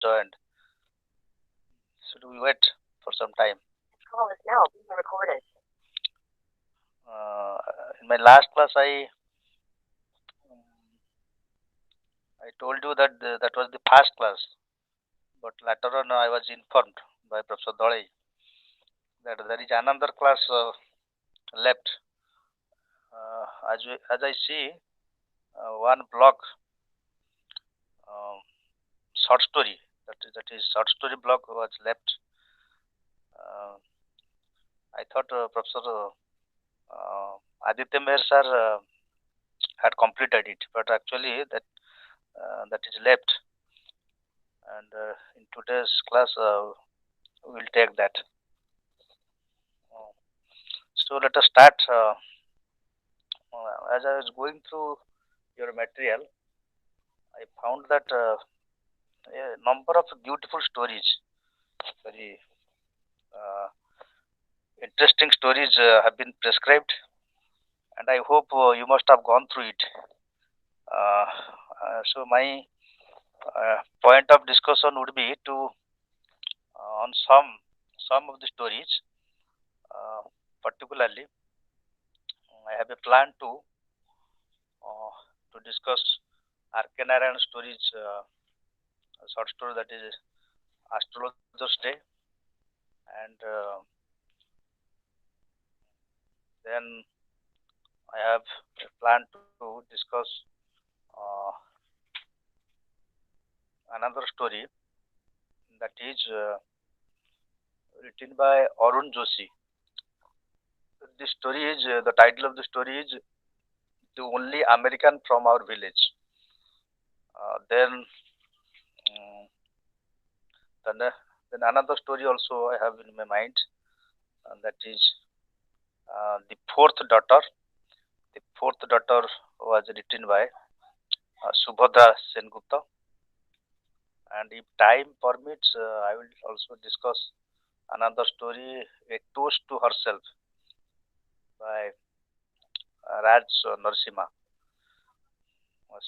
joined. Should we wait for some time? Call is now being recorded. In my last class, I told you that that was the past class, but later on I was informed by Professor Dole that there is another class left. As I see, one block um, short story that is short story block was left. Uh, I thought Professor Aditya Meher sir had completed it, but actually that is left. And in today's class, we'll take that. Uh, so let us start. As I was going through your material, I found that a number of beautiful stories, very uh, interesting stories have been prescribed, and I hope you must have gone through it. So my point of discussion would be to on some of the stories, uh, particularly I have a plan to discuss R.K. Narayan stories, a short story that is Astrologer's Day, and then I have a plan to discuss uh, another story that is written by Arun Joshi. The story is the title of the story is "The Only American from Our Village." Then, then, then another story also I have in my mind, and that is the fourth daughter. The fourth daughter was written by Subhadra Sengupta. And if time permits, I will also discuss another story, A Toast to Herself by Raj Narasimha.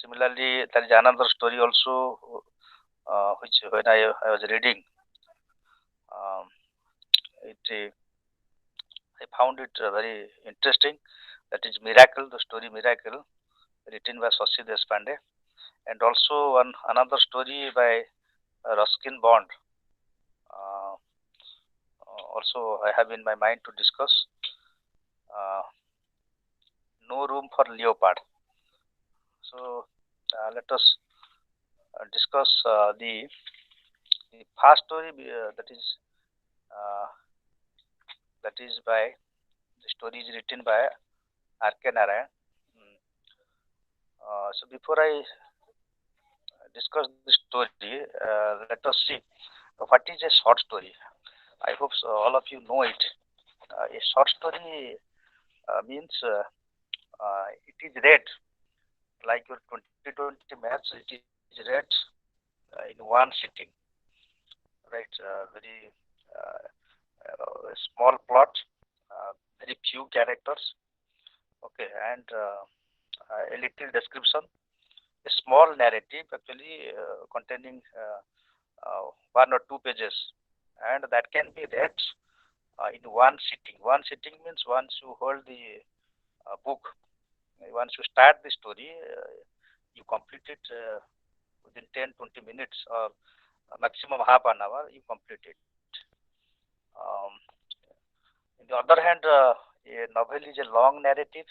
Similarly, there is another story also which when I was reading, um, I found it very interesting. That is Miracle, the story Miracle, written by Shashi Deshpande, and also another story by Ruskin Bond. Uh, Also, I have in my mind to discuss uh, No Room for Leopard. So, let us discuss the first story uh, that is by the story is written by R.K. Narayan. Mm. So before I discuss the story, let us see what is a short story. I hope so, all of you know it. A short story means it is read like your 2020 maths. It is read in one sitting, right? Very small plot, very few characters. Okay, and a little description, a small narrative actually containing one or two pages, and that can be read in one sitting. One sitting means once you hold the book, once you start the story, you complete it within 10-20 minutes or maximum half an hour, you complete it. Um, on the other hand, a novel is a long narrative.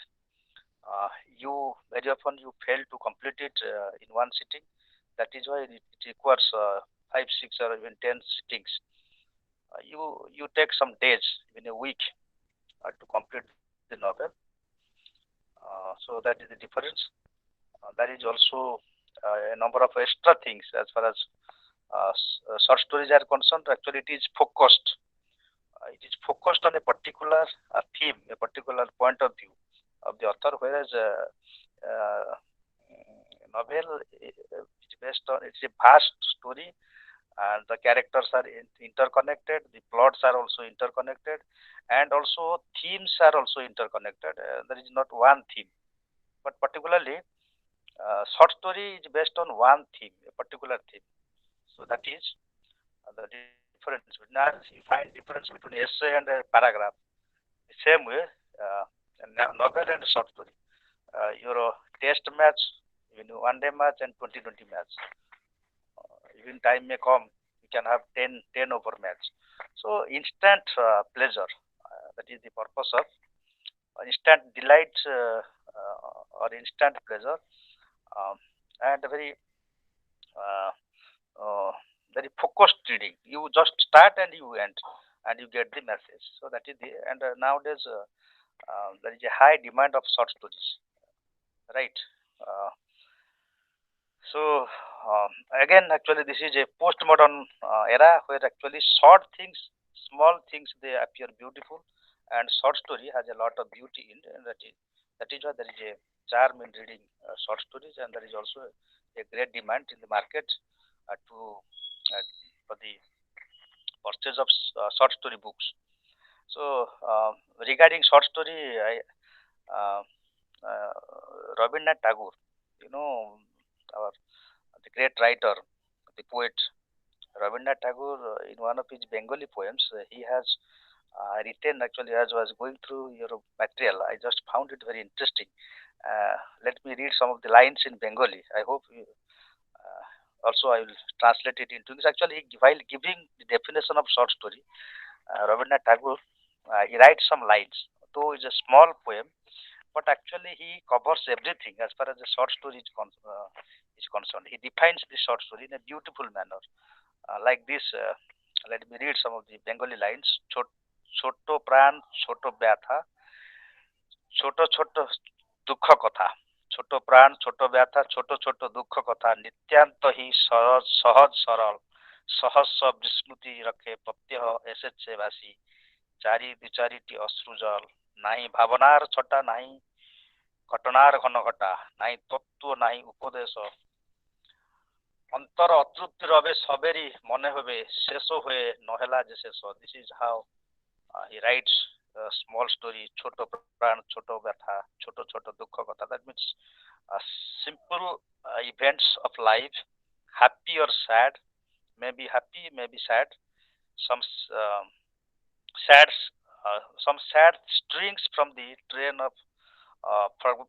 You very often you fail to complete it in one sitting. That is why it requires 5, 6, or even 10 sittings. You take some days, even a week, to complete the novel. So that is the difference. There is also a number of extra things as far as short stories are concerned. Actually, it is focused. It is focused on a particular theme, a particular point of view of the author, whereas novel is based on it's a vast story, and the characters are interconnected, the plots are also interconnected, and also themes are also interconnected. There is not one theme, but particularly short story is based on one theme, a particular theme. So that is the difference. Now you find difference between essay and a paragraph. The same way, novel and short story. Your test match, even one day match and 2020 match. Even time may come, you can have 10 over match. So instant pleasure. That is the purpose of instant delight or instant pleasure, um, and uh, uh, very focused reading. You just start and you end, and you get the message. So that is the and nowadays there is a high demand of short stories, right? Uh, so again, actually, this is a postmodern era where actually short things, small things, they appear beautiful, and short story has a lot of beauty in it, and that is why there is a charm in reading short stories, and there is also a great demand in the market to for the purchase of short story books. So regarding short story, I uh, uh, Rabindranath Tagore, you know, our the great writer, the poet Rabindranath Tagore, in one of his Bengali poems, he has written actually as I was going through your material. I just found it very interesting. Let me read some of the lines in Bengali. I hope you, also I will translate it into English. Actually, while giving the definition of short story, Rabindranath Tagore, he writes some lines. Though it's a small poem, but actually he covers everything as far as the short story is concerned. He defines the short story in a beautiful manner, like this. Let me read some of the Bengali lines. ছোট প্রাণ ছোট ব্যথা ছোট ছোট দুঃখ কথা ছোট প্রাণ ছোট ব্যথা ছোট ছোট দুঃখ কথা নিত্যান্ত হি সহজ সহজ সরল সহস্র বিস্মৃতি রক্ষে প্রত্যহ এসেছে বাসি চারি বিচারিটি অশ্রুজল নাই ভাবনার ছটা নাই ঘটনার ঘন ঘটা নাই তত্ত্ব নাই উপদেশ অন্তর অতৃপ্তি রবে সবেরই মনে হবে শেষ হয়ে নহেলা যে শেষ this is how he writes a small story ছোট প্রাণ ছোট ব্যথা ছোট ছোট দুঃখ কথা that means simple events of life, happy or sad, maybe happy, maybe sad, some um, sad some sad strings from the train of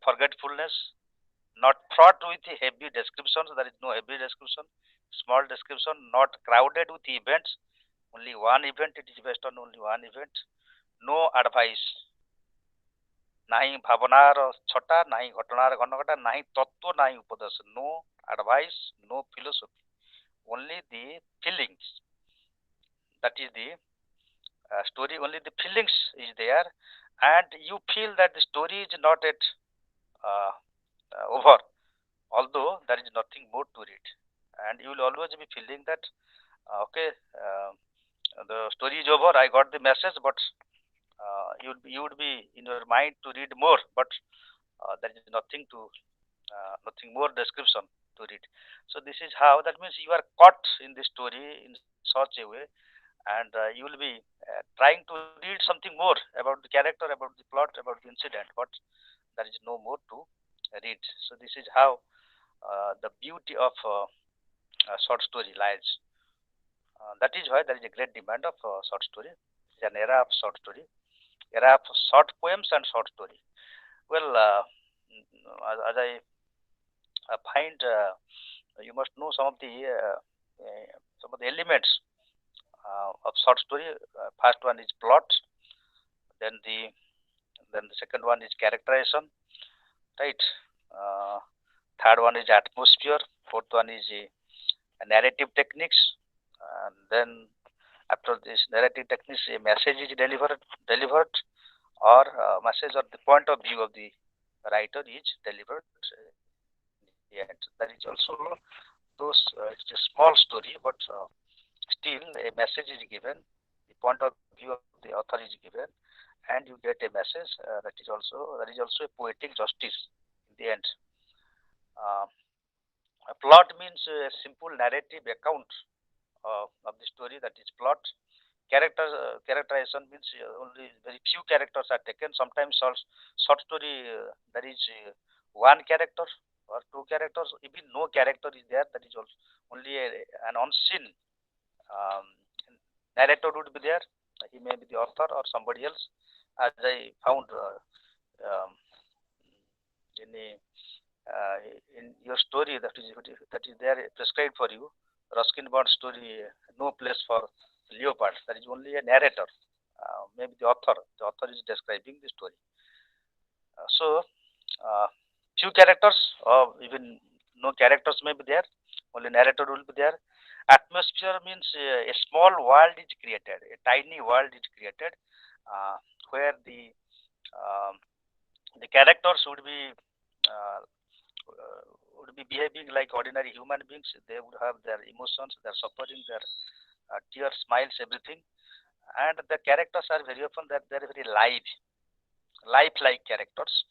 forgetfulness, not fraught with heavy descriptions. There is no heavy description, small description, not crowded with events. Only one event. It is based on only one event. No advice. ନାହିଁ ଭାବନାର ଛଟା ନାହିଁ ଘଟଣାର ଘନଘଟା ନାହିଁ ତତ୍ତ୍ୱ ନାହିଁ ଉପଦେଶ no advice no philosophy only the feelings that is the story only the feelings is there and you feel that the story is not yet uh, over although there is nothing more to read and you will always be feeling that okay the story is over I got the message but you would be in your mind to read more but there is nothing to nothing more description to read. So this is how that means you are caught in the story in such a way, and you will be trying to read something more about the character, about the plot, about the incident, but there is no more to read. So this is how the beauty of short story lies. That is why there is a great demand of short story. It is an era of short story, era of short poems and short story. Well, as I find you must know some of the elements of short story. First one is plot, then the second one is characterization, right? Uh, Third one is atmosphere. Fourth one is narrative techniques, and then after this narrative techniques, a message is delivered, or message or the point of view of the writer is delivered in the end. There is also those it's a small story, but still a message is given, the point of view of the author is given, and you get a message that is also a poetic justice in the end. Uh, a plot means a simple narrative account of the story that is plot. Characterization means only very few characters are taken. Sometimes short story there is one character or two characters, even no character is there. That is also only an unseen um, narrator would be there. He may be the author or somebody else. As I found in uh, in your story that is there prescribed for you, Ruskin Bond story, no place for leopards. There is only a narrator, maybe the author. The author is describing the story. So, few characters, or even no characters may be there. Only narrator will be there. Atmosphere means a small world is created, a tiny world is created, uh, where um, the characters uh, would be behaving like ordinary human beings. They would have their emotions, their suffering, their tears, smiles, everything. And the characters are very often that they're very lifelike characters,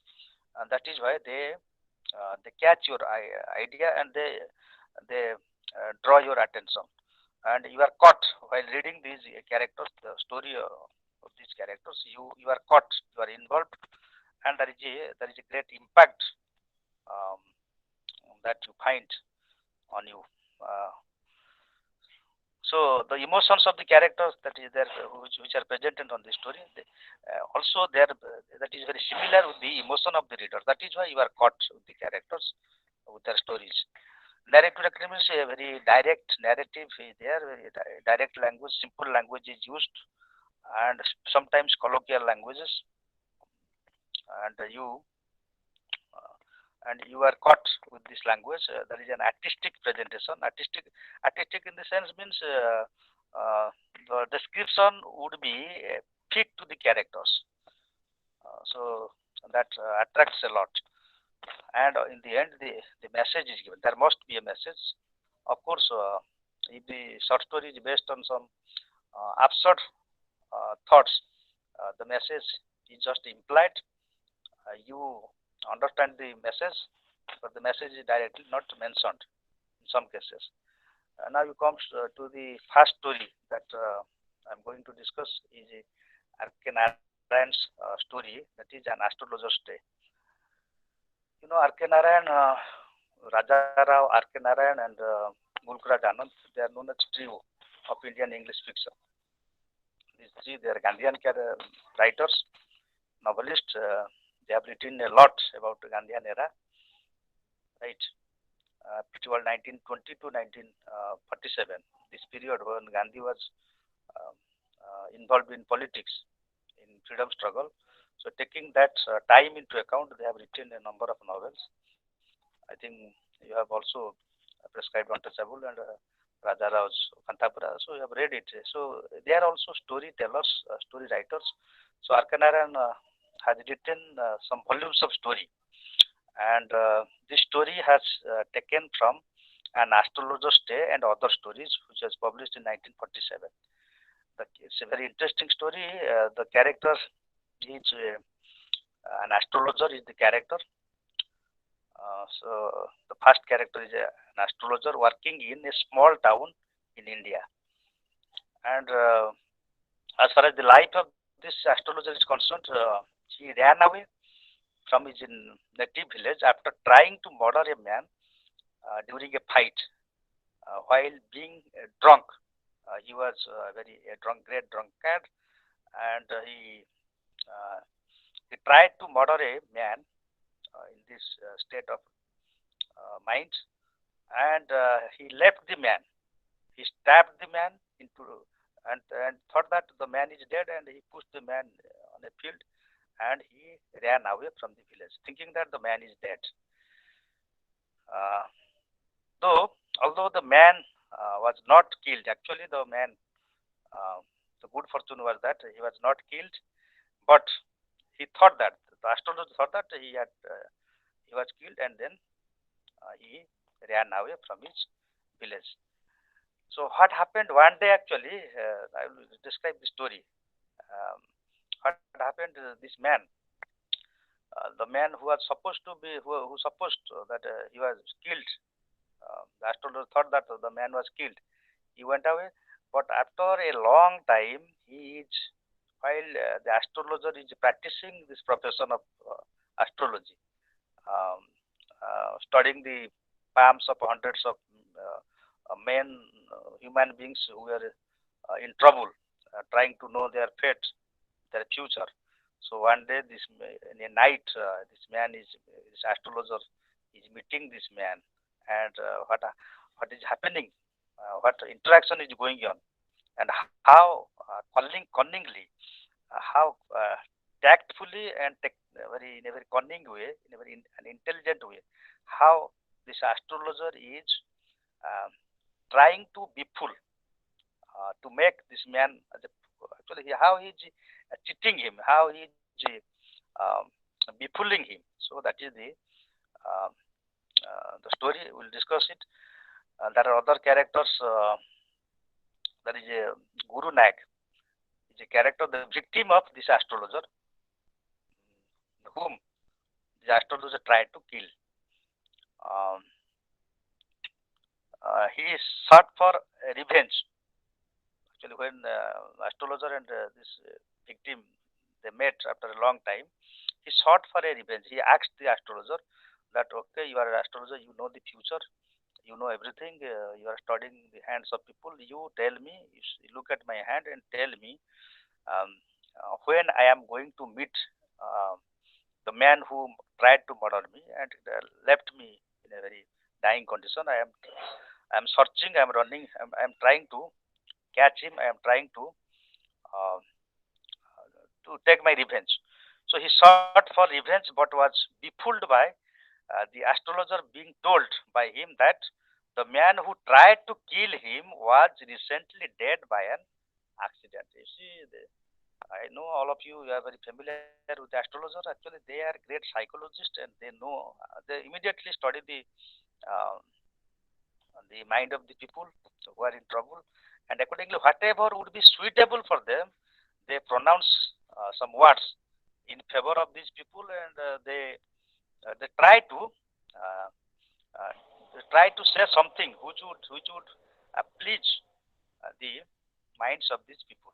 and that is why they catch your idea and they draw your attention, and you are caught while reading these characters, the story of these characters. You are caught, you are involved, and there is a great impact um, that you find on you. Uh, so the emotions of the characters that is there, which are presented on the story, also there that is very similar with the emotion of the reader. That is why you are caught with the characters, with their stories. Narrative writing means a very direct narrative is there, very direct language, simple language is used, and sometimes colloquial languages, and you are caught with this language. There is an artistic presentation. Artistic in the sense means the description would be fit to the characters. So that attracts a lot. And in the end, the message is given. There must be a message. Of course, if the short story is based on some absurd thoughts, the message is just implied. You understand the message, but the message is directly not mentioned in some cases. Now you come to the first story that I'm going to discuss is R.K. Narayan's story, that is an astrologer's day. R.K. Narayan, Raja Rao, R.K. Narayan, and Mulkraj Anand, they are known as trio of Indian English fiction. These three, they are Gandhian writers, novelists. They have written a lot about the Gandhian era, right? Between 1920 to 1947, this period when Gandhi was involved in politics, in freedom struggle. So taking that time into account, they have written a number of novels. I think you have also prescribed Untouchable and Raja Rao's Kantapura. So you have read it. So they are also storytellers, story writers. So Arkanaran has written some volumes of story, and this story has taken from an astrologer's day and other stories, which was published in 1947. It's a very interesting story. The character is an astrologer is the character. So the first character is an astrologer working in a small town in India. And as far as the life of this astrologer is concerned, he ran away from his native village after trying to murder a man during a fight while being drunk. He was very a great drunkard, and uh, he tried to murder a man in this state of mind, and he left the man. He stabbed the man into and thought that the man is dead, and he pushed the man on a field, and he ran away from the village, thinking that the man is dead. Uh, though, although the man was not killed, actually uh, the good fortune was that he was not killed, but he thought that the astrologer thought that he was killed, and then he ran away from his village. So what happened one day actually, I will describe the story. Um, what happened? This man, the man who was supposed to be, who supposed that he was killed. The astrologer thought that the man was killed. He went away, but after a long time, he is while the astrologer is practicing this profession of astrology, um, studying the palms of hundreds of men, human beings who were in trouble, trying to know their fate, their future. So one day, in a night, this man is this astrologer is meeting this man, and what is happening, what interaction is going on, and how cunningly, how tactfully and very in a very cunning way, in a very an intelligent way, how this astrologer is um, trying to be fool, to make this man actually how he's cheating him, how he's um, befooling him. So that is the story. We'll discuss it. There are other characters. There is a Guru Nag. Is a character, the victim of this astrologer, whom the astrologer tried to kill. Um, he sought for revenge. Actually, when astrologer and this victim they met after a long time, he sought for a revenge. He asked the astrologer that, okay, you are an astrologer, you know the future, you know everything, you are studying the hands of people. You tell me, you look at my hand and tell me um, when I am going to meet uh, the man who tried to murder me and left me in a very dying condition. I am searching, I am running, I am trying to catch him. I am trying uh, to take my revenge. So he sought for revenge, but was befooled by the astrologer being told by him that the man who tried to kill him was recently dead by an accident. You see, I know all of you are very familiar with the astrologer. Actually, they are great psychologists and they know, they immediately study the mind of the people who are in trouble, and accordingly, whatever would be suitable for them, they pronounce some words in favor of these people, and they try to uh, say something which would please the minds of these people.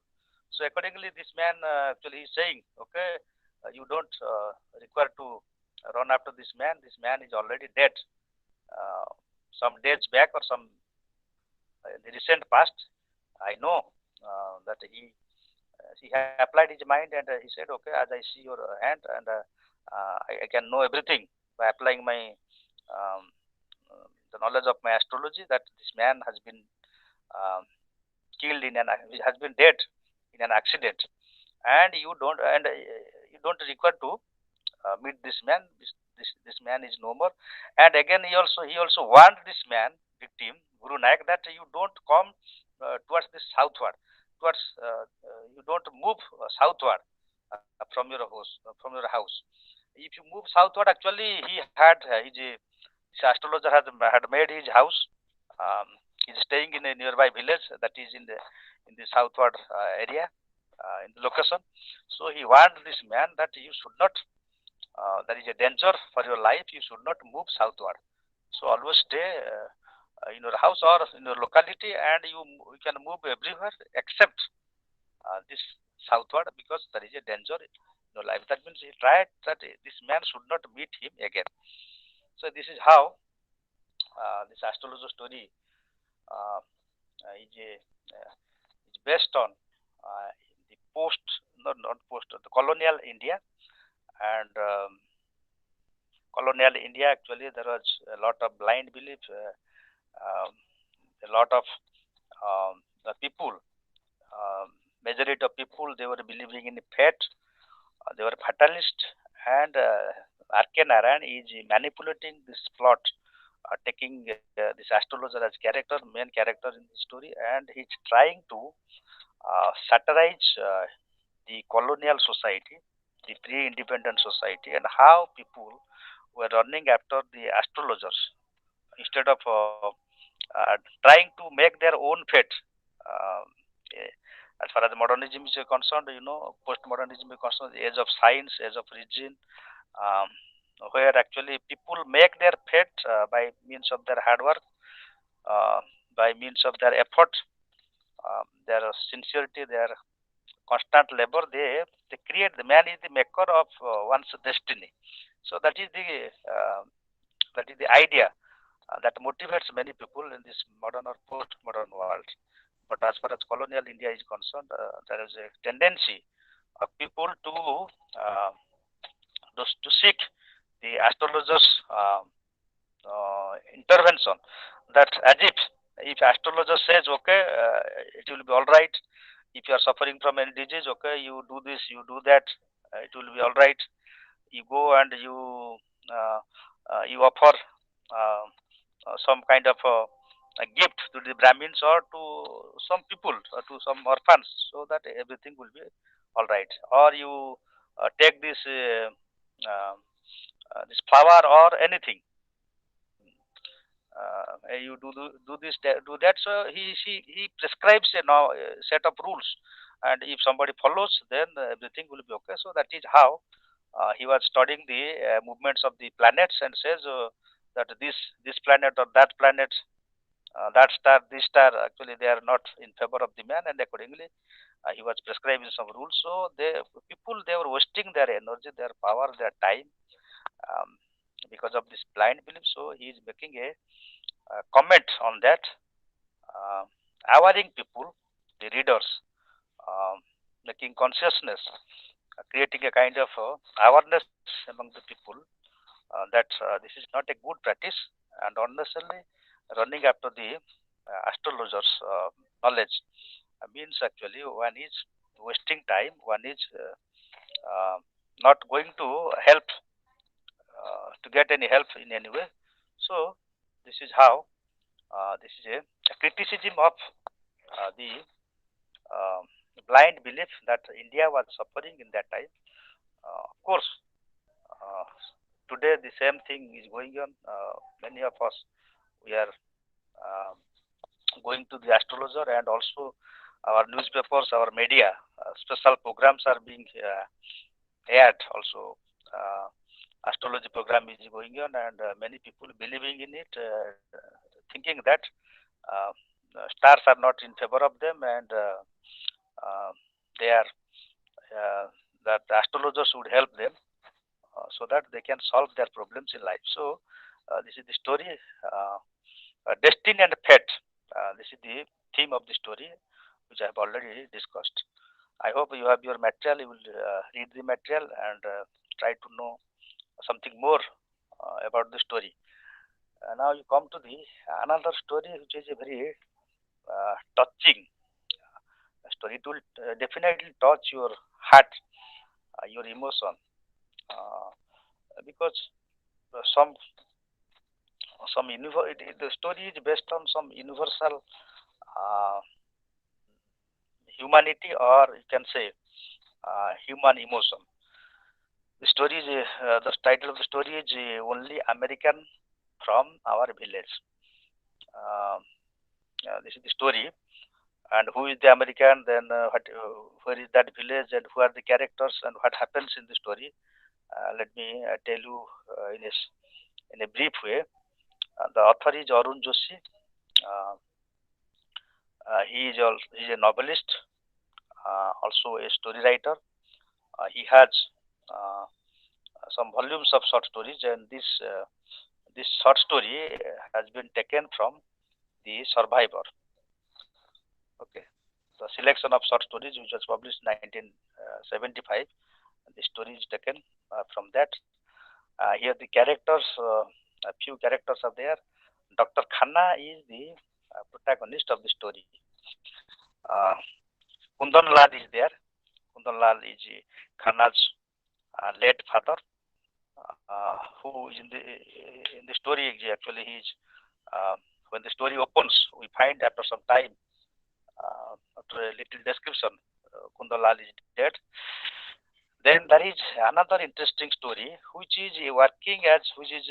So accordingly, this man actually is saying, okay, you don't require to run after this man. This man is already dead. Uh, some days back or some in the recent past, I know that he applied his mind and he said, okay, as I see your hand and I can know everything by applying my the knowledge of my astrology that this man has been um, killed in an has been dead in an accident, and you don't require to meet this man. This man is no more. And again, he also warned this man, victim Guru Nayak, that you don't come towards the southward, towards you don't move southward from your house. If you move southward, actually he had his astrologer had made his house. Um, he's staying in a nearby village that is in the southward area in the location. So he warned this man that you should not there is a danger for your life. You should not move southward. So always stay in your house or in your locality, and you can move everywhere except this southward because there is a danger in your life. That means he tried that this man should not meet him again. So this is how this astrologer story uh, is, is based on the post, not post, the colonial India and colonial India. Actually, there was a lot of blind belief, um, a lot of the people, majority of people, they were believing in fate. They were fatalist, and R.K. Narayan is manipulating this plot, taking this astrologer as character, main character in the story, and he's trying to satirize the colonial society, the pre-independent society, and how people were running after the astrologers instead of trying to make their own fate. Um, eh, as far as modernism is concerned, postmodernism is concerned, the age of science, age of reason, um, where actually people make their fate by means of their hard work, uh, by means of their effort, their sincerity, their constant labor. They create. The man is the maker of one's destiny. So that is the idea that motivates many people in this modern or post-modern world. But as far as colonial India is concerned, there is a tendency of people to seek the astrologers' intervention. That as if astrologer says okay, it will be all right. If you are suffering from any disease, okay, you do this, you do that, it will be all right. You go and you offer some kind of a gift to the Brahmins or to some people, to some orphans, so that everything will be all right. Or you take this flower or anything. You do this do that. So he prescribes a now set of rules, and if somebody follows, then everything will be okay. So that is how he was studying the movements of the planets and says that this planet or that planet, that star, this star, actually they are not in favor of the man, and accordingly he was prescribing some rules. So they were wasting their energy, their power, their time, um, because of this blind belief. So he is making a comment on that, uh, awareing people, the readers, um, making consciousness, creating a kind of awareness among the people that this is not a good practice, and unnecessarily running after the astrologers' knowledge means actually one is wasting time, one is not going to help to get any help in any way. So this is how this is a criticism of the um, blind belief that India was suffering in that time. Of course, uh, today the same thing is going on. Many of us we are uh, going to the astrologer, and also our newspapers, our media, special programs are being aired. Also, astrology program is going on, and many people believing in it, thinking that uh, stars are not in favor of them, and uh, they are that the astrologers would help them so that they can solve their problems in life. So this is the story, destiny and fate. This is the theme of the story, which I have already discussed. I hope you have your material. You will read the material and try to know something more about the story. Now you come to the another story, which is a very touching story. It will definitely touch your heart, your emotion, uh, because the story is based on some universal uh, humanity, or you can say human emotion. The story is the title of the story is only American from our village. Um this is the story, and who is the American, then where is that village, and who are the characters, and what happens in the story. Let me tell you in a brief way. The author is Arun Joshi. Uh, he is a novelist, also a story writer. He has uh, some volumes of short stories, and this short story has been taken from the Survivor. Okay, the selection of short stories which was published in 1975. The story is taken from that. Here the characters, a few characters are there. Dr. Khanna is the protagonist of the story. Uh, Kundan Lal is there. Kundan Lal is Khanna's late father, who is in the story. Actually, he is when the story opens, we find after some time, after a little description, Kundan Lal is dead. Then there is another interesting story, which is working as which is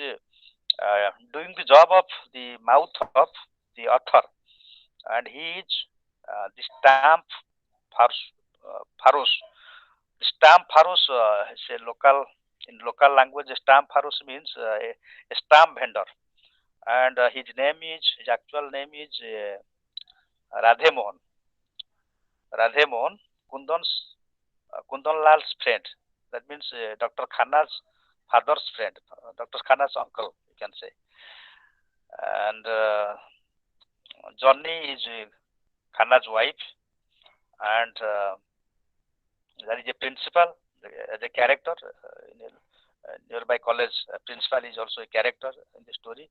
doing the job of the mouth of the author, and he is the stamp pharos. Stamp pharos is a local in local language. Stamp pharos means a stamp vendor, and his actual name is Radhe Mohan. Radhe Mohan, Kundan Lal's friend. That means Dr. Khanna's father's friend, Dr. Khanna's uncle, you can say. and Johnny is Khanna's wife, and there is a principal as a character in a nearby college. Principal is also a character in the story,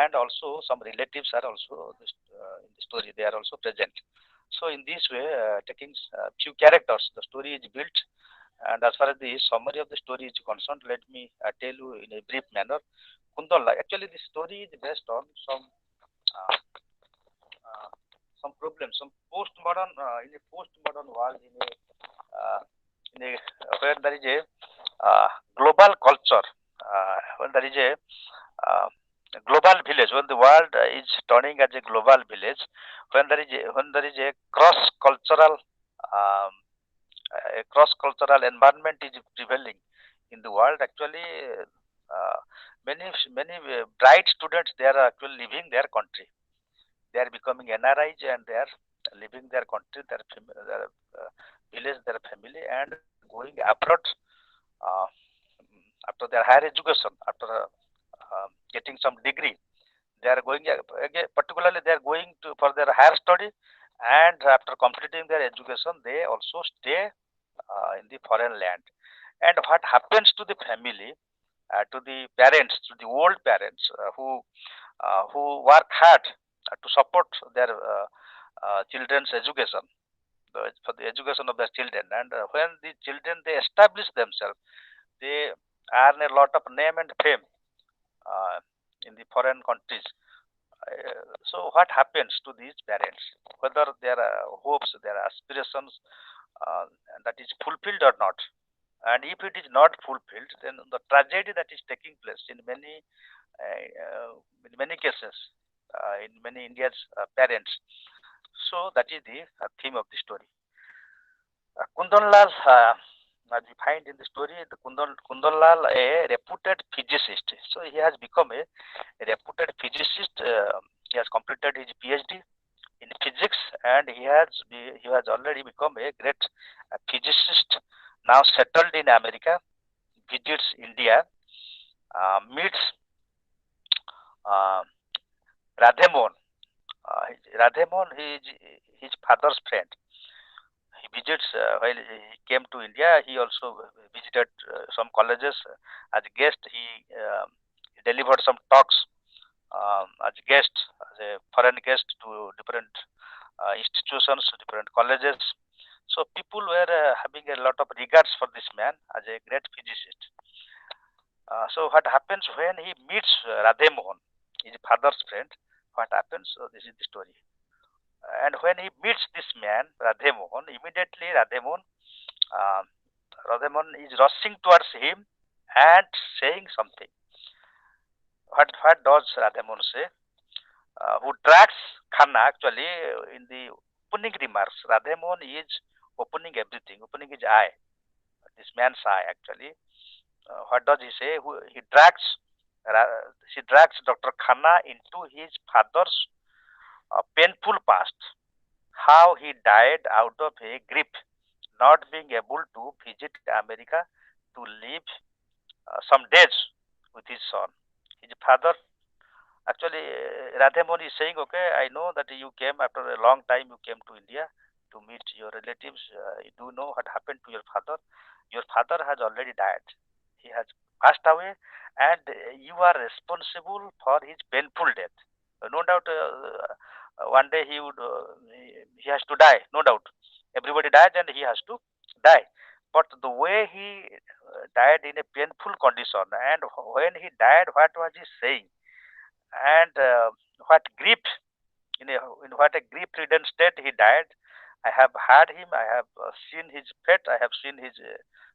and also some relatives are also this, in the story. They are also present. So in this way, taking few characters, the story is built. And as far as the summary of the story is concerned, let me tell you in a brief manner. Kundala, actually, the story is based on uh, uh, some problems, some postmodern in a postmodern world, uh, in a where there is a global culture, when there is uh, a global village, when the world is turning as a global village, when there is a cross cultural um, a cross cultural environment is prevailing in the world. Actually, uh, many bright students, they are actually leaving their country. They are becoming NRIs, and they are leaving their country, their village, their family, and going abroad uh, after their higher education, after getting some degree. They are going again, particularly they are going to for their higher study, and after completing their education, they also stay in the foreign land. And what happens to the family, to the parents, to the old parents who work hard to support their children's education, for the education of their children. And when the children, they establish themselves, they earn a lot of name and fame uh, in the foreign countries. So what happens to these parents, whether their hopes, their aspirations, uh, that is fulfilled or not? And if it is not fulfilled, then the tragedy that is taking place in many cases, in many India's parents. So that is the theme of the story. Kundan Lal, as we find in the story, the Kundan Lal, a reputed physicist. So he has become a reputed physicist. He has completed his PhD in physics, and he has already become a great physicist. Now settled in America, visits India, meets uh, Radhemon. Radhemon, his father's friend. He visits while he came to India. He also visited some colleges as a guest. He delivered some talks as a guest, as a foreign guest to different institutions, different colleges. So people were having a lot of regards for this man as a great physicist. So what happens when he meets Radhe Mohan, his father's friend? What happens? So this is the story. And when he meets this man, Radhe Mohan, immediately uh, Radhe Mohan is rushing towards him and saying something. What does Radhe Mohan say? Who drags Khanna actually in the opening remarks? Radhe Mohan is opening everything, opening his eye, this man's eye actually. What does he say? He drags, she drags Dr. Khanna into his father's painful past, how he died out of a grief, not being able to visit America to live some days with his son. His father, actually, Radhemon is saying, okay, I know that you came after a long time, you came to India to meet your relatives. You do know what happened to your father. Your father has already died. He has passed away, and you are responsible for his painful death. No doubt, one day he has to die. No doubt, everybody dies, and he has to die. But the way he died in a painful condition, and when he died, what was he saying? And what grief, in what a grief-ridden state he died. I have had him. I have seen his fate. I have seen his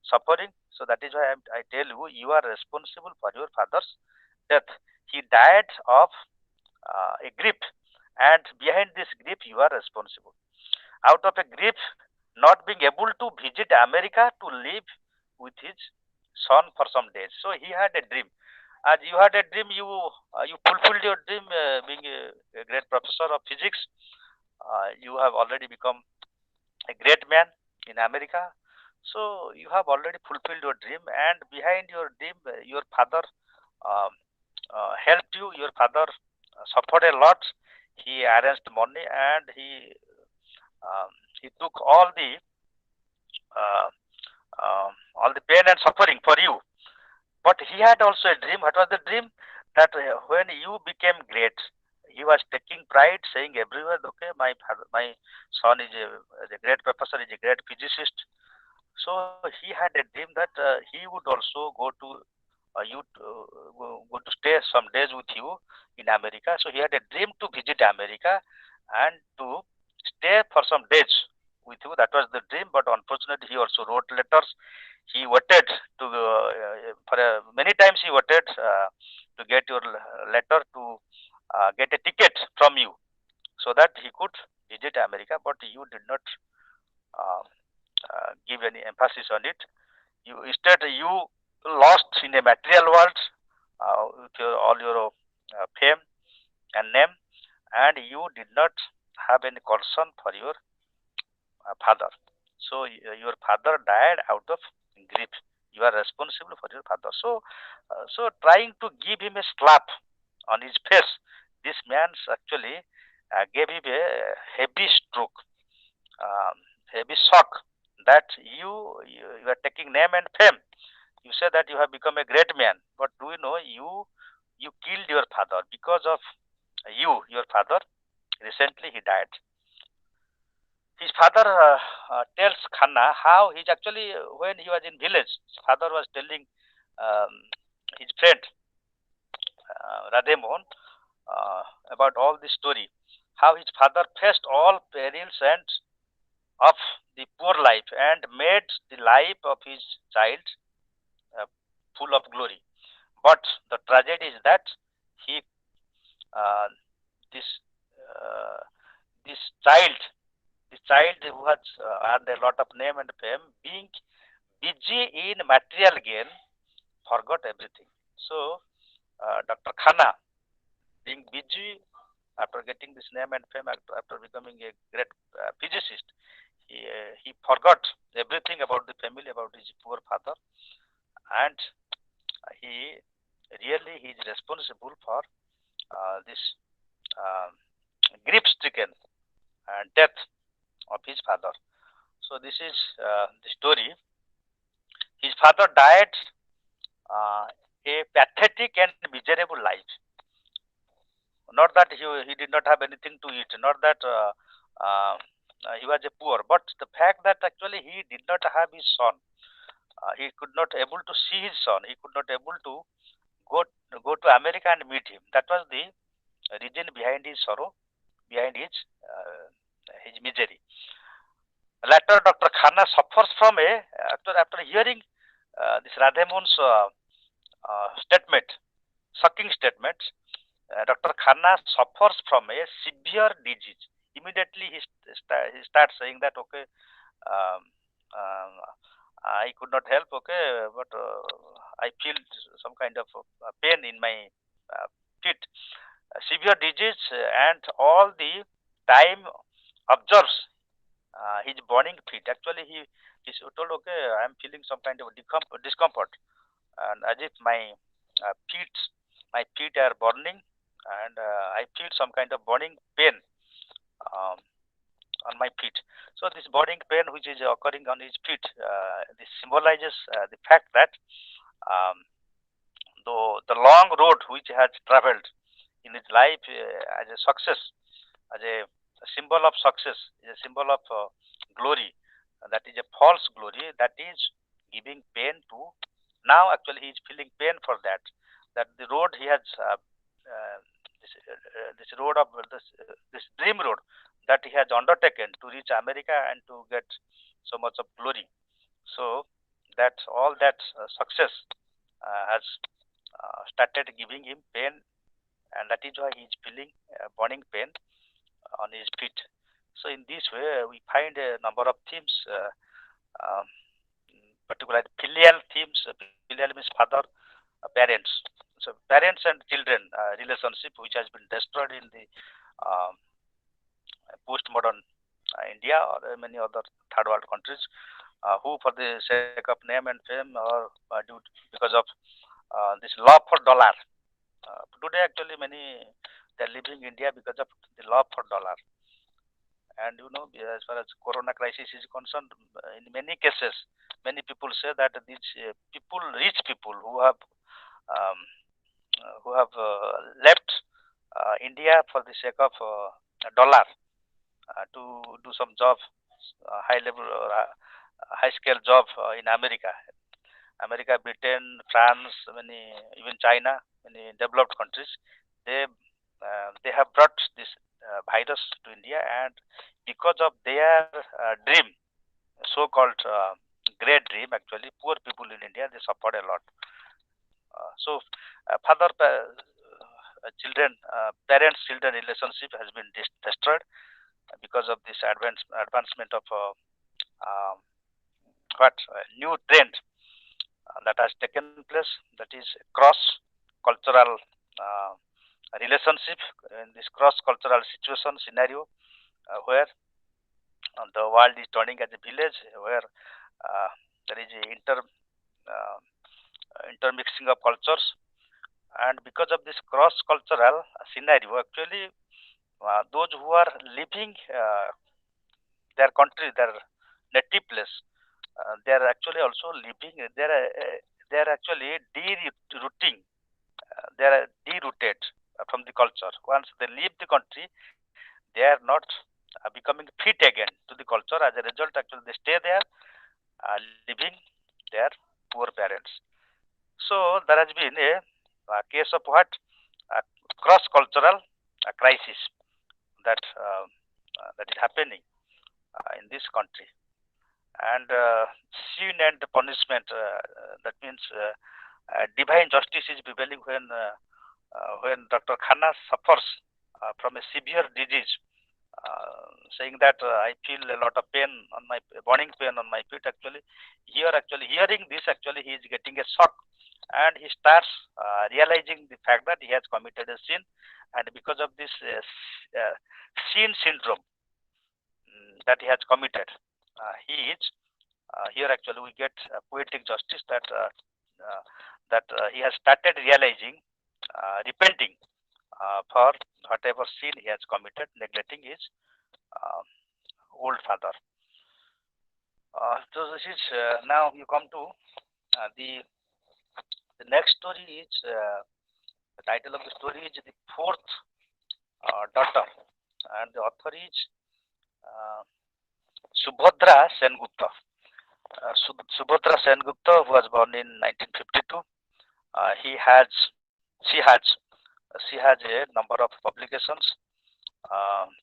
suffering. So that is why I tell you, you are responsible for your father's death. He died of a grief, and behind this grief, you are responsible. Out of a grief, not being able to visit America to live with his son for some days. So he had a dream. As you had a dream, you fulfilled your dream, being a great professor of physics. You have already become a great man in America. So you have already fulfilled your dream, and behind your dream, your father um, helped you. Your father suffered a lot. He arranged money and um, he took uh, all the pain and suffering for you. But he had also a dream. What was the dream? That when you became great, he was taking pride, saying everywhere, okay, my father, my son is a great professor, is a great physicist. So he had a dream that he would also go to stay some days with you in America. So he had a dream to visit America and to stay for some days with you. That was the dream. But unfortunately, he also wrote letters. He waited to for many times. He waited to get your letter to get a ticket from you so that he could visit America. But you did not uh, give any emphasis on it. You instead you lost in a material world with all your fame and name, and you did not have any concern for your father. So your father died out of grief. You are responsible for your father. So trying to give him a slap on his face, this man actually gave him a heavy stroke, um, heavy shock that you are taking name and fame. You say that you have become a great man, but do you know you killed your father because of your father recently he died. His father tells Khanna how he's actually when he was in village, his father was telling um, his friend Radhe Mohan about all this story, how his father faced all perils and of the poor life and made the life of his child uh, full of glory. But the tragedy is that he uh, this uh, this child this child who has earned a lot of name and fame, being busy in material gain, forgot everything. So Dr. Khanna, being busy after getting this name and fame, after becoming a great physicist, he forgot everything about the family, about his poor father, and he really he is responsible for this um, grief-stricken death of his father. So this is the story. His father died uh, a pathetic and miserable life. Not that he did not have anything to eat, not that uh, he was a poor, but the fact that actually he did not have his son. He could not able to see his son. He could not able to go go to America and meet him. That was the reason behind his sorrow, behind his misery. Later, Dr. Khanna suffers from a after hearing this Radhemon's statement, shocking statement. Dr. Khanna suffers from a severe disease. Immediately, he starts saying that okay, um, um, I could not help, okay, but I feel some kind of pain in my uh, feet, severe disease, and all the time observes his burning feet. Actually, he told, okay, I am feeling some kind of discomfort, and as if my feet are burning, and I feel some kind of burning pain um, on my feet. So this burning pain, which is occurring on his feet, this symbolizes the fact that um, the long road which he has traveled in his life as a success, as a symbol of success, is a symbol of glory. That is a false glory that is giving pain to. Now, actually, he is feeling pain for that. That the road he has, this road of this dream road that he has undertaken to reach America and to get so much of glory. So that all that success has started giving him pain, and that is why he is feeling burning pain on his feet. So in this way, we find a number of themes, um, particularly filial themes. Filial means father, parents. So parents and children relationship, which has been destroyed in the um, post-modern India or many other third world countries, who for the sake of name and fame or due because of this love for dollar, Today, actually, many they are leaving India because of the love for dollar. And as far as Corona crisis is concerned, in many cases, many people say that these people, rich people um, left India for the sake of dollar to do some job, high level or high scale job in America, Britain, France, many even China, many developed countries. They have brought this virus to India, and because of their dream, so-called great dream, actually, poor people in India they suffered a lot. So, father children, parents-children relationship has been destroyed because of this advancement of um, what new trend that has taken place, that is cross cultural uh, relationship in this cross cultural situation scenario where the world is turning as a village where there is a uh, intermixing of cultures, and because of this cross cultural scenario, actually those who are living their country, their native place, they are actually also living. They are actually derooting. They are derooted from the culture. Once they leave the country, they are not becoming fit again to the culture. As a result, actually, they stay there, living their poor parents. So there has been a case of what cross cultural crisis that is happening in this country. And sin and punishment, that means divine justice is prevailing when Dr. Khanna suffers from a severe disease, saying that I feel a lot of pain on my burning pain on my feet. Actually hearing this, actually he is getting a shock, and he starts realizing the fact that he has committed a sin, and because of this sin syndrome that he has committed, he is here. Actually, we get poetic justice that he has started realizing, repenting for whatever sin he has committed, neglecting his uh, old father. So this is now you come to the next story is the title of the story is the fourth daughter, and the author is uh, Subhadra Sengupta. Subhadra Sengupta was born in 1952. He has, she has, she has a number of publications.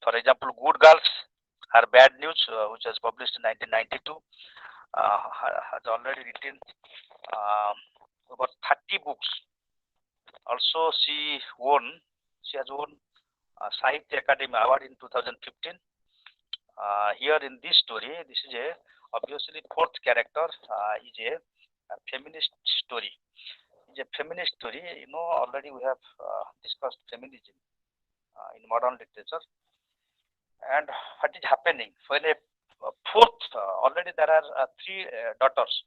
For example, Good Girls, Her Bad News, which was published in 1992, has already written uh, about 30 books. Also, she has won Sahitya Academy Award in 2015. Here in this story, this is a obviously fourth character is a feminist story. It's a feminist story. Already we have discussed feminism in modern literature, and what is happening when a fourth already there are three daughters,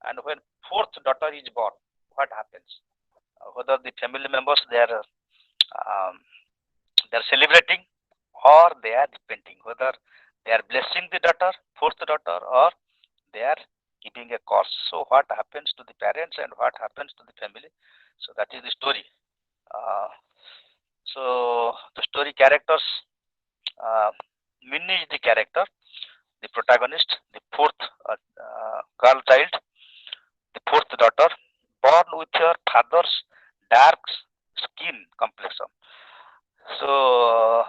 and when fourth daughter is born, what happens? Whether the family members they are celebrating or they are repenting, whether they are blessing the daughter, fourth daughter, or they are giving a curse. So what happens to the parents and what happens to the family? So that is the story. Uh, so the story characters, uh, Minnie is the character, the protagonist, the fourth girl child, the fourth daughter, born with her father's dark skin complexion. So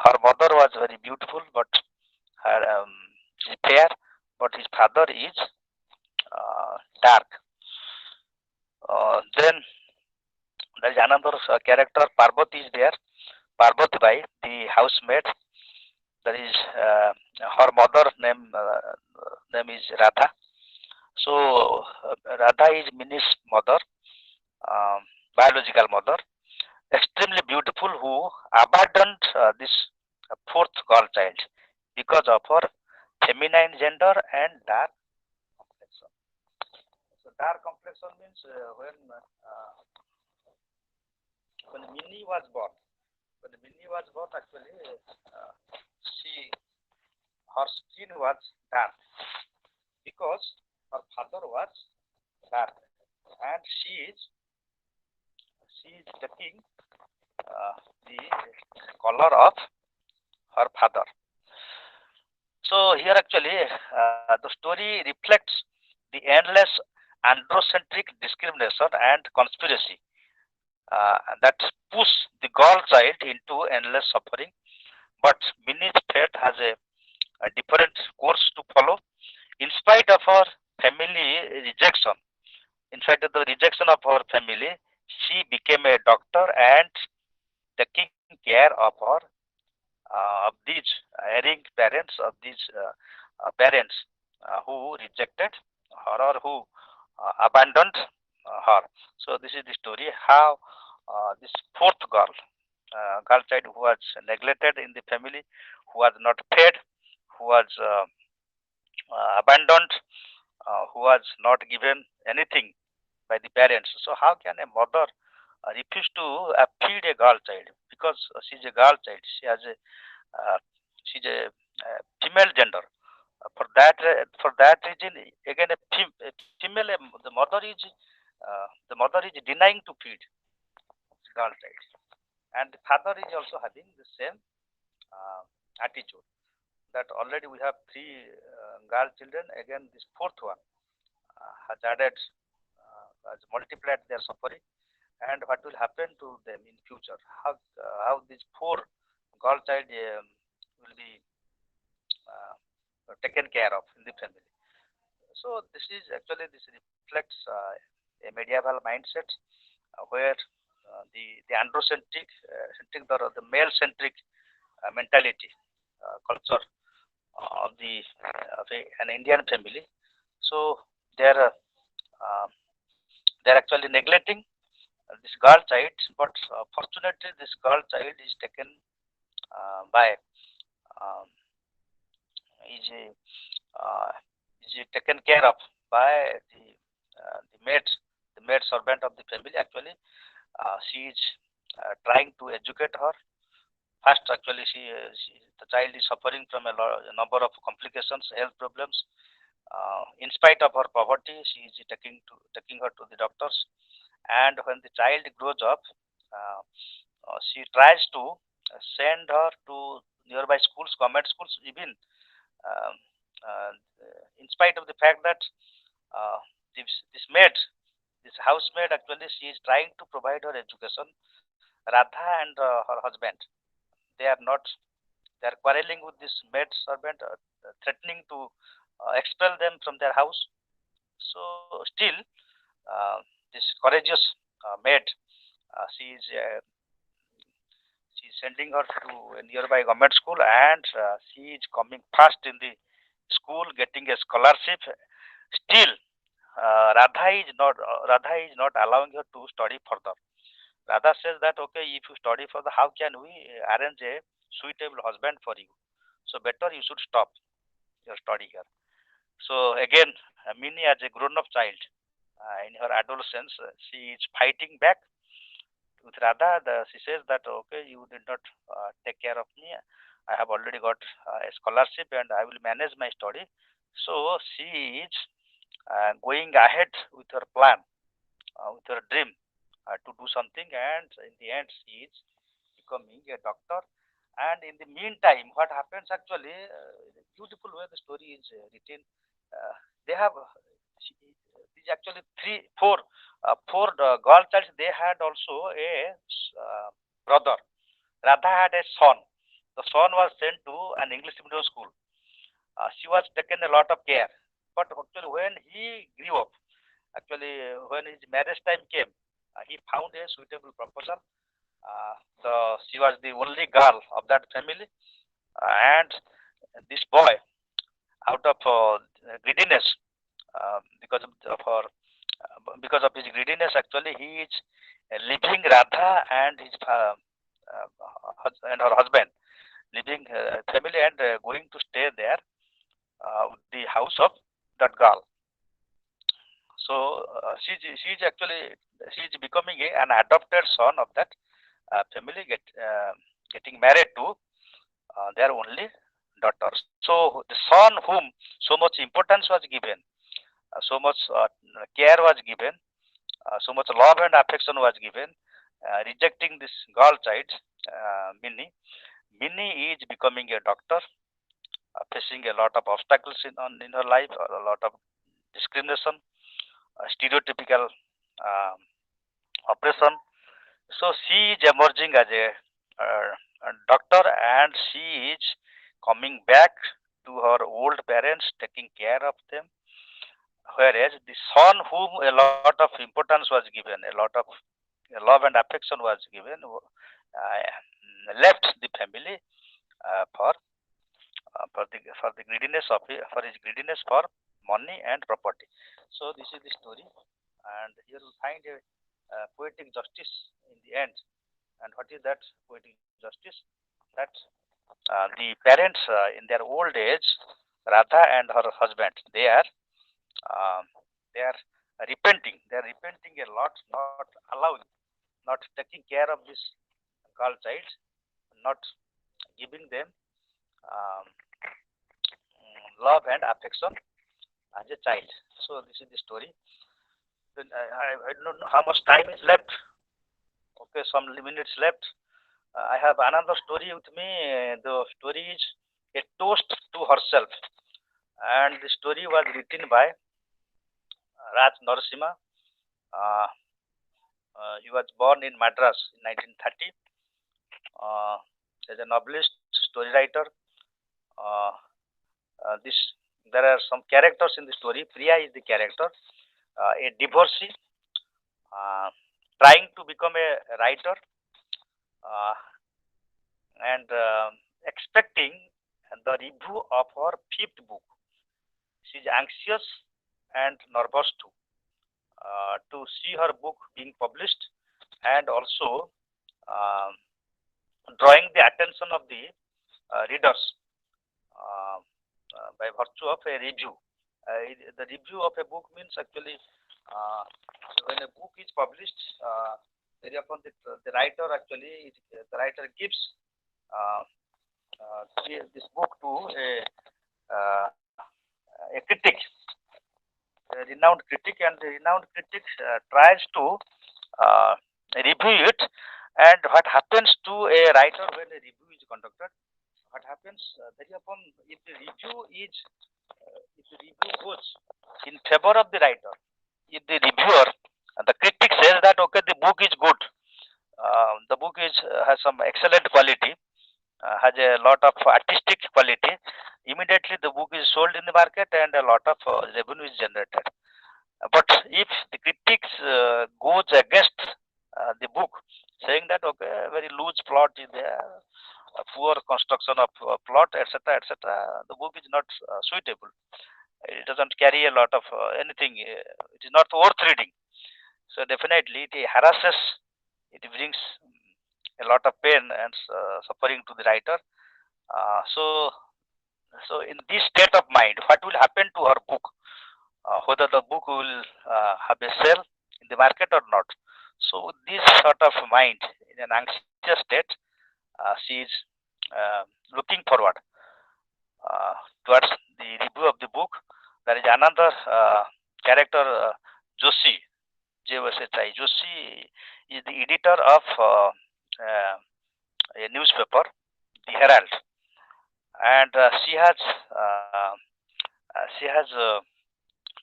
her mother was very beautiful, but her she's fair, but his father is dark. Then there is another character, Parvati is there. Parvati Bai, the housemaid. There is her mother name is Radha. So Radha is Minnie's mother, um, biological mother, extremely beautiful, who abandoned this fourth girl child because of her feminine gender and dark complexion. So dark complexion means when when Minnie was born, actually, she her skin was dark because her father was dark, and she is taking uh, the color of her father. So here actually the story reflects the endless androcentric discrimination and conspiracy that push the girl child into endless suffering. But Minnie's fate has a different course to follow. In spite of her family rejection, in spite of the rejection of her family, she became a doctor and taking care of these erring parents, of these parents who rejected her or who abandoned her. So this is the story how this fourth girl child who was neglected in the family, who was not fed, who was abandoned, who was not given anything by the parents. So how can a mother refuse to feed a girl child because she's a girl child? Uh, she's a female gender. For that reason, again a female, the mother is denying to feed girl child, and the father is also having the same uh, attitude. That already we have three girl children. Again, this fourth one has added, has multiplied their suffering, and what will happen to them in future? How these four girl child will be taken care of in the family? So this reflects a medieval mindset where the androcentric, the male centric mentality, culture an Indian family. So they're they're actually neglecting this girl child, but fortunately this girl child is taken by um, is uh, is taken care of by the maid servant of the family. Actually, she is trying to educate her. First, actually, the child is suffering from a number of complications, health problems. In spite of her poverty, she is taking her to the doctors. And when the child grows up, uh, she tries to send her to nearby schools, government schools, even um, uh, in spite of the fact that uh, this maid, this housemaid, actually, she is trying to provide her education. Radha and her husband, they are not. They are quarreling with this maid servant, threatening to expel them from their house. So still, this courageous maid, she is sending her to a nearby government school, and she is coming first in the school, getting a scholarship. Still, Radha is not allowing her to study further. Radha says that okay, if you study further, how can we arrange a suitable husband for you? So better you should stop your study here. So again, Minnie as a grown-up child, in her adolescence, she is fighting back with Radha. She says that okay, you did not take care of me. I have already got a scholarship and I will manage my study. So she is going ahead with her plan, with her dream to do something, and in the end, she is becoming a doctor. And in the meantime, what happens actually, the beautiful way the story is written, they have these actually four girl childs. They had also a brother. Radha had a son. The son was sent to an English medium school. She was taken a lot of care. But actually, when he grew up, actually, when his marriage time came, he found a suitable proposal. She was the only girl of that family, and this boy, out of greediness, because of his greediness, actually, he is leaving Radha and and her husband, leaving family and going to stay there with the house of that girl. So she's actually she's becoming an adopted son of that family getting married to their only daughter. So the son whom so much importance was given, so much care was given, so much love and affection was given, rejecting this girl child, Minnie. Minnie is becoming a doctor, facing a lot of obstacles in her life, a lot of discrimination, stereotypical um, oppression. So she is emerging as a doctor, and she is coming back to her old parents, taking care of them. Whereas the son, whom a lot of importance was given, a lot of love and affection was given, left the family for for the greediness of for his greediness for money and property. So this is the story, and here we find a poetic justice in the end. And what is that poetic justice? That the parents in their old age, Radha and her husband, um, they are repenting. They are repenting a lot, not allowing, not taking care of this girl child, not giving them um, love and affection as a child. So this is the story. Then I don't know how much time is left. Okay, some minutes left. I have another story with me. The story is a toast to herself, and the story was written by Raj Narasimha. Uh, he was born in Madras in 1930 uh, as a novelist, story writer. Uh, this there are some characters in the story. Priya is the character, a divorcee uh, trying to become a writer uh, and expecting the review of her fifth book. She is anxious and nervous too to see her book being published, and also um drawing the attention of the readers uh, by virtue of a review. The review of a book means actually when a book is published, very often the writer actually the writer gives uh, this book to uh, a critic, a renowned critic, and the renowned critic tries to uh, review it. And what happens to a writer when a review is conducted? What happens very often if the review is if the review goes in favor of the writer, if the reviewer, the critic says that okay, the book is good, the book is has some excellent quality, has a lot of artistic quality, immediately the book is sold in the market and a lot of revenue is generated. But if the critics goes against the book, saying that okay, very loose plot is there, poor construction of plot, etc., etc., the book is not suitable. It doesn't carry a lot of anything. It is not worth reading. So definitely it harasses. It brings a lot of pain and suffering to the writer. So in this state of mind, what will happen to her book? Whether the book will have a sale in the market or not. So this sort of mind in an anxious state, she is uh, looking forward towards the review of the book. There is another character, Joshi, J-O-S-H-I. Joshi is the editor of a newspaper, the Herald, and uh, she has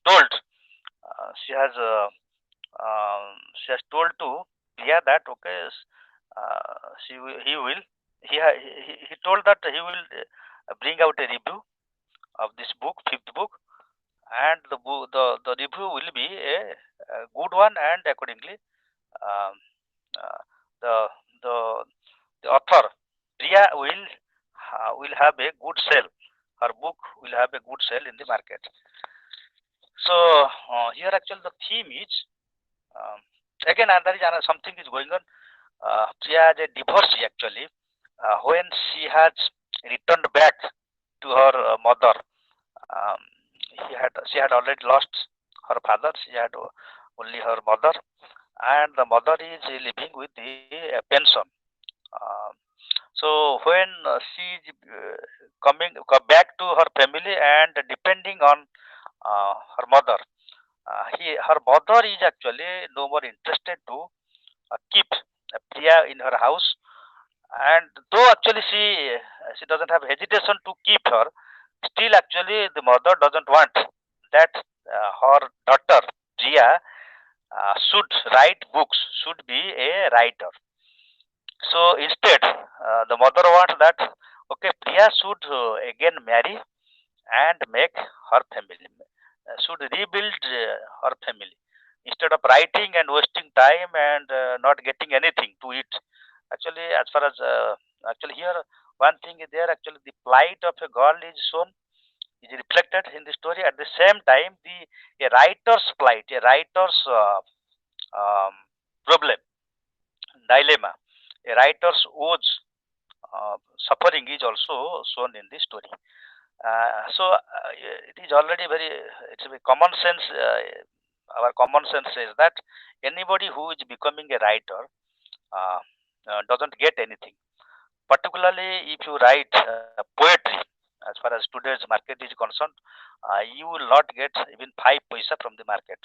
told she has she has told to Priya that okay, he will he told that he will bring out a review of this book, fifth book, and the review will be a good one, and accordingly um, uh, the the the author Priya will have a good sale. Her book will have a good sale in the market. So here actually the theme is um, again there is something is going on. Priya is a divorcee actually. When she returned back to her mother, um, she had already lost her father. She had only her mother, and the mother is living with the pension. Um, so when she is coming back to her family and depending on her mother, her mother is actually no more interested to keep Priya in her house, and though actually she doesn't have hesitation to keep her, still actually the mother doesn't want that her daughter Priya should write books, should be a writer. So instead, the mother wants that okay, Priya should again marry and make her family, should rebuild her family instead of writing and wasting time and not getting anything to it. Actually, as far as actually here, one thing is there. Actually, the plight of a girl is shown, is reflected in the story. At the same time, the a writer's plight, a writer's um, problem, dilemma, a writer's woes, suffering is also shown in the story. So it is already very, it's a very common sense. Our common sense says that anybody who is becoming a writer uh, doesn't get anything. Particularly if you write poetry, as far as today's market is concerned, you will not get even 5 paisa from the market.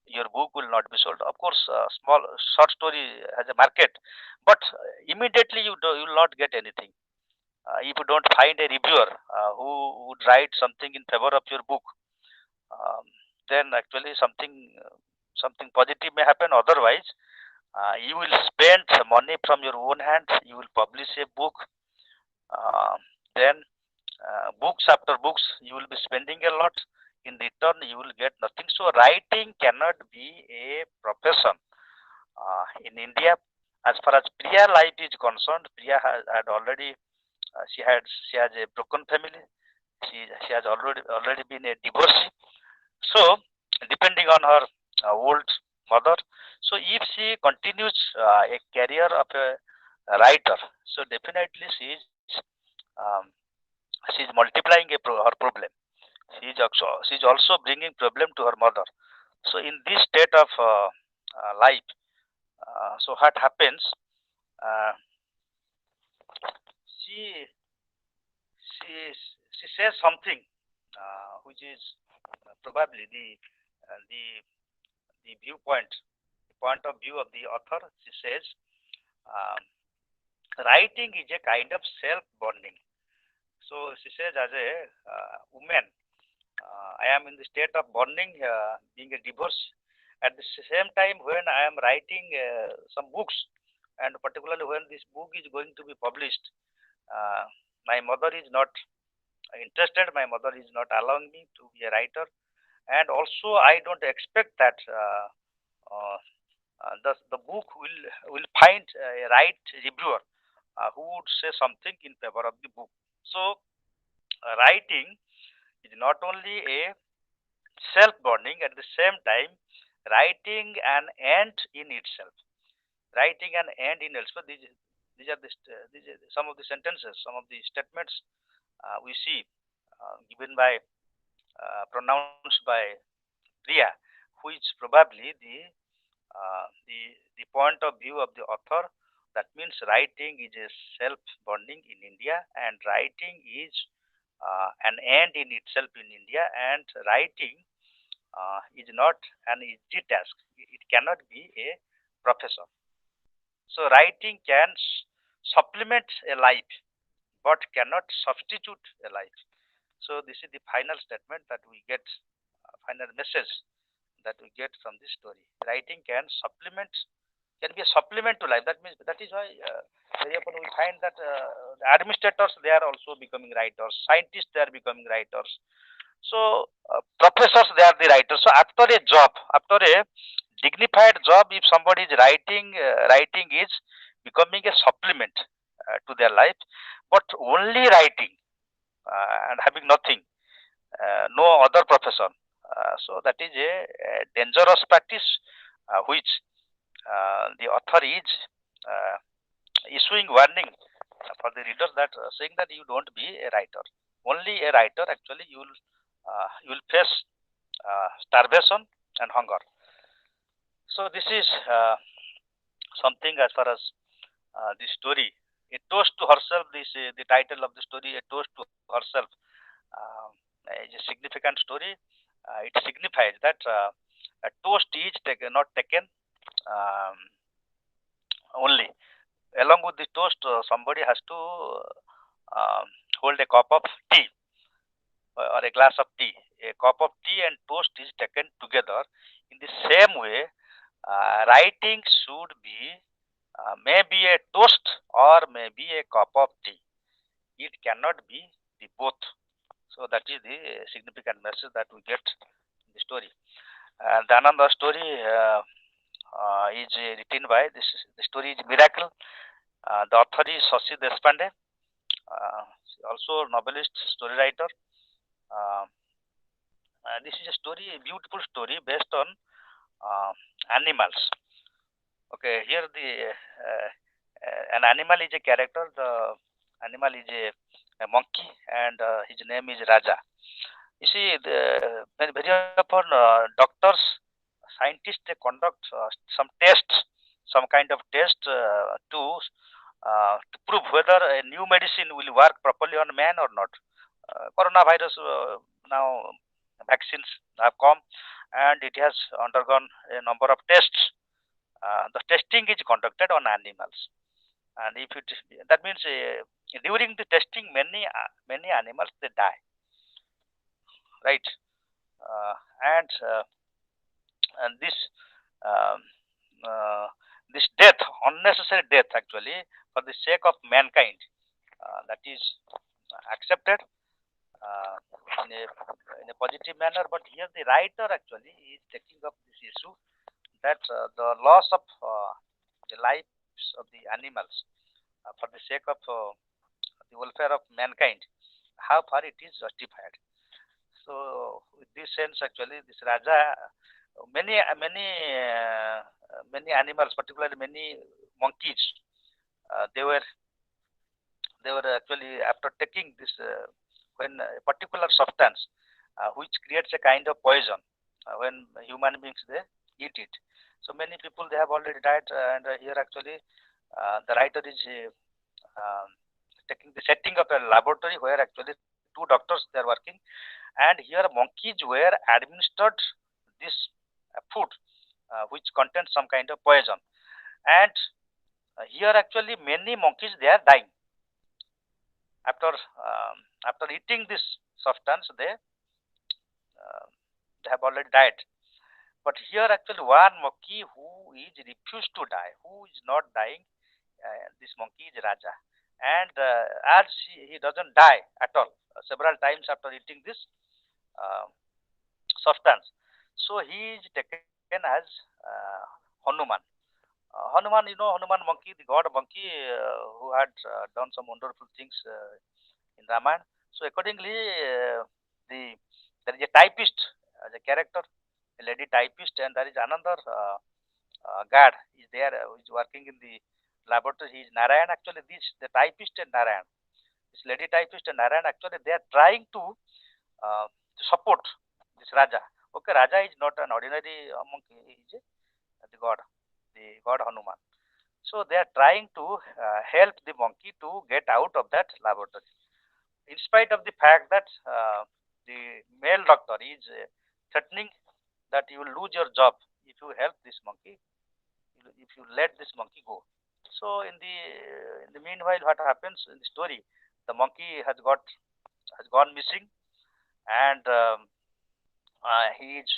Your book will not be sold. Of course, small short story has a market, but immediately you will not get anything if you don't find a reviewer who would write something in favor of your book. um, then actually something positive may happen. Otherwise, you will spend money from your own hands. You will publish a book. Uh, then books after books, you will be spending a lot. In return, you will get nothing. So writing cannot be a profession in India. As far as Priya life is concerned, Priya had already she has a broken family. She has already been a divorcee. So depending on her old mother, so if she continues a career of a writer, so definitely um, she is multiplying her problem. She is also bringing problem to her mother. So in this state of life, so what happens? Uh, she she she says something which is probably the viewpoint, the point of view of the author. She says um, writing is a kind of self bonding. So she says, as a woman, I am in the state of bonding, being a divorce. At the same time, when I am writing some books, and particularly when this book is going to be published, uh, my mother is not interested. My mother is not allowing me to be a writer, and also I don't expect that uh, the book will find a right reviewer who would say something in favor of the book. So writing is not only a self bonding, at the same time writing an end in itself. Writing an end in itself. These are some of the sentences, some of the statements we see given by pronounced by Priya, which probably the point of view of the author. That means writing is a self bonding in India, and writing is an end in itself in India, and writing is not an easy task. It cannot be a profession. So writing can supplement a life, but cannot substitute a life. So this is the final statement that we get, final message that we get from this story. Writing can be a supplement to life. That means that is why very often we find that the administrators, they are also becoming writers. Scientists, they are becoming writers. So professors, they are the writers. So after a job, after a dignified job, if somebody is writing, writing is becoming a supplement to their life. But only writing and having nothing, no other profession. So that is a dangerous practice which the author is uh, issuing warning for the readers, that saying that you don't be a writer. Only a writer, actually you will face starvation and hunger. So this is something as far as this story. A toast to herself. This the title of the story. A toast to herself. Um, is a significant story. It signifies that a toast is not taken um, only. Along with the toast, somebody has to hold a cup of tea or a glass of tea. A cup of tea and toast is taken together. In the same way, writing should be maybe a toast or maybe a cup of tea. It cannot be the both. So that is the significant message that we get in the story. And the another story is written by this. The story is Miracle. The author is Shashi Deshpande, also novelist, story writer. Uh, this is a story, a beautiful story based on uh, animals. Okay, here the an animal is a character. The animal is a monkey, and his name is Raja. You see, very often doctors, scientists, they conduct some tests, some kind of test to prove whether a new medicine will work properly on man or not. Coronavirus now vaccines have come, and it has undergone a number of tests. The testing is conducted on animals, and if it that means during the testing, many animals they die, right? Uh, and this um, uh, this death, unnecessary death, actually, for the sake of mankind, that is accepted uh, in a in a positive manner. But here the writer actually is taking up this issue that the loss of the lives of the animals for the sake of the welfare of mankind, how far it is justified. So, with this sense, actually, this Raja, many animals, particularly many monkeys, they were actually after taking this when a particular substance which creates a kind of poison when human beings they eat it. So many people they have already died, and here actually the writer is taking the setting up a laboratory where actually two doctors they are working, and here monkeys were administered this food which contains some kind of poison, and here actually many monkeys they are dying after after eating this substance. They have already died. But here actually one monkey who is refused to die, who is not dying. This monkey is Raja, and as he doesn't die at all several times after eating this uh, substance. So he is taken as Hanuman. Hanuman, Hanuman monkey, the god monkey who had done some wonderful things in Ramayana. So accordingly, the there is a typist as a character, a lady typist, and there is another guard is there who is working in the laboratory. He is Narayan. Actually, this the typist and Narayan, this lady typist and Narayan. Actually, they are trying to support this Raja. Okay, Raja is not an ordinary monkey. He is the god Hanuman. So they are trying to help the monkey to get out of that laboratory. In spite of the fact that the male doctor is threatening that you will lose your job if you help this monkey, if you let this monkey go. So in the meanwhile, what happens in the story? The monkey has gone missing, and he is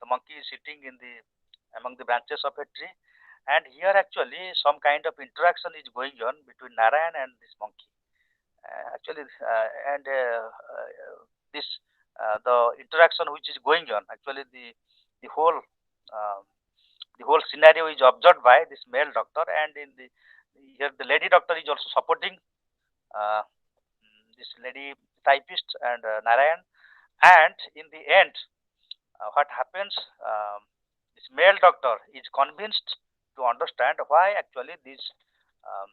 the monkey is sitting in the among the branches of a tree, and here actually some kind of interaction is going on between Narayan and this monkey. Actually, and this the interaction which is going on, actually the whole uh, the whole scenario is observed by this male doctor, and in the here the lady doctor is also supporting this lady typist and Narayan. And in the end, what happens? This male doctor is convinced to understand why actually this um,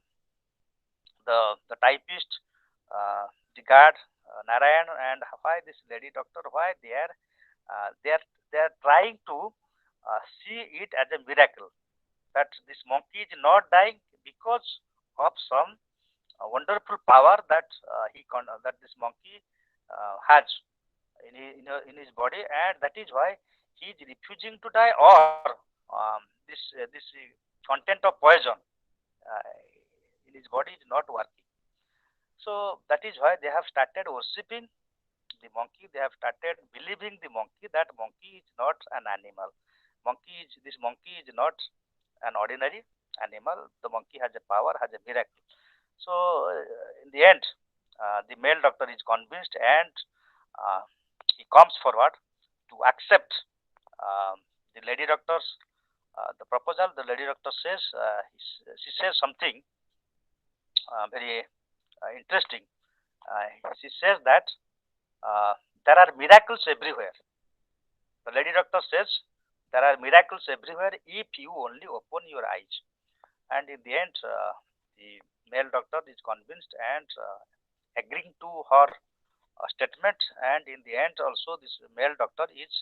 the typist, the guard, Narayan, and why this lady doctor, why uh, they are they are trying to see it as a miracle that this monkey is not dying because of some wonderful power that that this monkey has in his body, and that is why he is refusing to die, or this content of poison uh, in his body is not working. So that is why they have started worshipping the monkey. They have started believing the monkey, that monkey is not an animal. This monkey is not an ordinary animal. The monkey has a power, has a miracle. So in the end, the male doctor is convinced, and uh, he comes forward to accept the lady doctor's the proposal. The lady doctor says she says something very interesting. She says that there are miracles everywhere. The lady doctor says there are miracles everywhere if you only open your eyes. And in the end, the male doctor is convinced and agreeing to her statement. And in the end, also this male doctor is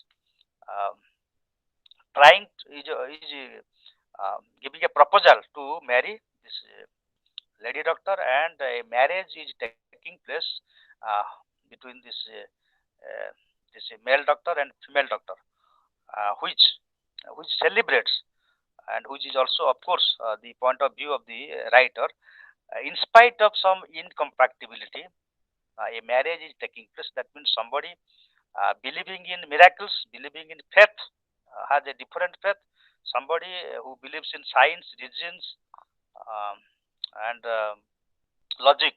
um, trying to, giving a proposal to marry this lady doctor, and a marriage is taking place uh, between uh, this male doctor and female doctor, which celebrates, and which is also, of course, the point of view of the writer. In spite of some incompatibility, a marriage is taking place. That means somebody believing in miracles, believing in faith, has a different faith. Somebody who believes in science, religions, um, and logic.